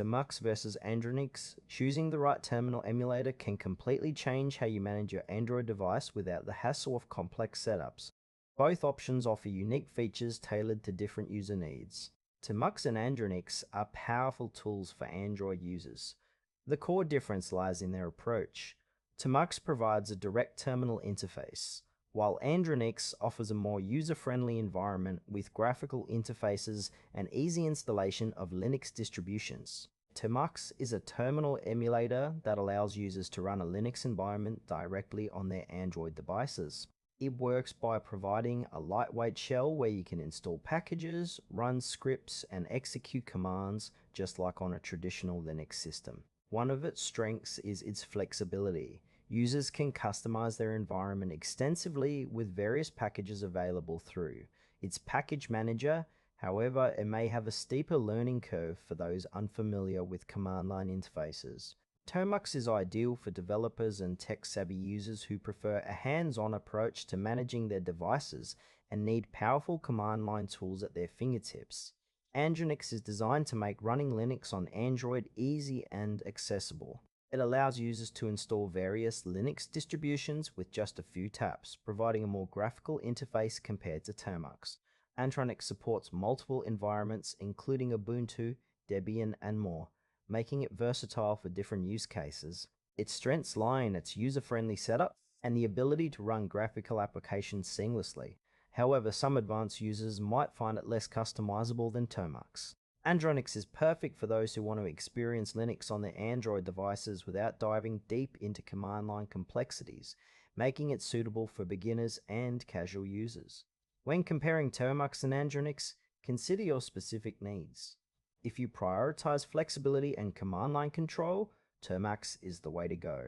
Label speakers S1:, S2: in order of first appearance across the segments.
S1: Termux versus Andronix, choosing the right terminal emulator can completely change how you manage your Android device without the hassle of complex setups. Both options offer unique features tailored to different user needs. Termux and Andronix are powerful tools for Android users. The core difference lies in their approach. Termux provides a direct terminal interface, while Andronix offers a more user-friendly environment with graphical interfaces and easy installation of Linux distributions. Termux is a terminal emulator that allows users to run a Linux environment directly on their Android devices. It works by providing a lightweight shell where you can install packages, run scripts, and execute commands just like on a traditional Linux system. One of its strengths is its flexibility. Users can customize their environment extensively with various packages available through its package manager. However, it may have a steeper learning curve for those unfamiliar with command line interfaces. Termux is ideal for developers and tech-savvy users who prefer a hands-on approach to managing their devices and need powerful command line tools at their fingertips. Andronix is designed to make running Linux on Android easy and accessible. It allows users to install various Linux distributions with just a few taps, providing a more graphical interface compared to Termux. Andronix supports multiple environments, including Ubuntu, Debian, and more, making it versatile for different use cases. Its strengths lie in its user-friendly setup and the ability to run graphical applications seamlessly. However, some advanced users might find it less customizable than Termux. Andronix is perfect for those who want to experience Linux on their Android devices without diving deep into command line complexities, making it suitable for beginners and casual users. When comparing Termux and Andronix, consider your specific needs. If you prioritize flexibility and command line control, Termux is the way to go.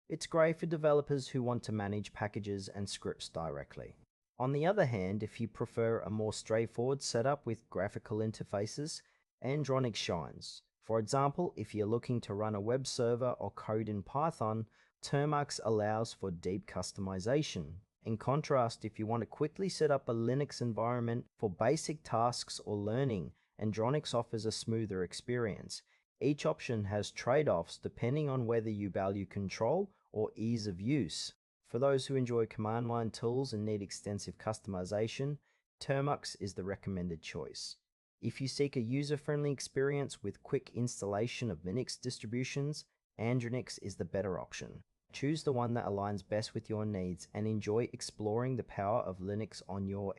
S1: It's great for developers who want to manage packages and scripts directly. On the other hand, if you prefer a more straightforward setup with graphical interfaces, Andronix shines. For example, if you're looking to run a web server or code in Python, Termux allows for deep customization. In contrast, if you want to quickly set up a Linux environment for basic tasks or learning, Andronix offers a smoother experience. Each option has trade-offs depending on whether you value control or ease of use. For those who enjoy command line tools and need extensive customization, Termux is the recommended choice. If you seek a user-friendly experience with quick installation of Linux distributions, Andronix is the better option. Choose the one that aligns best with your needs and enjoy exploring the power of Linux on your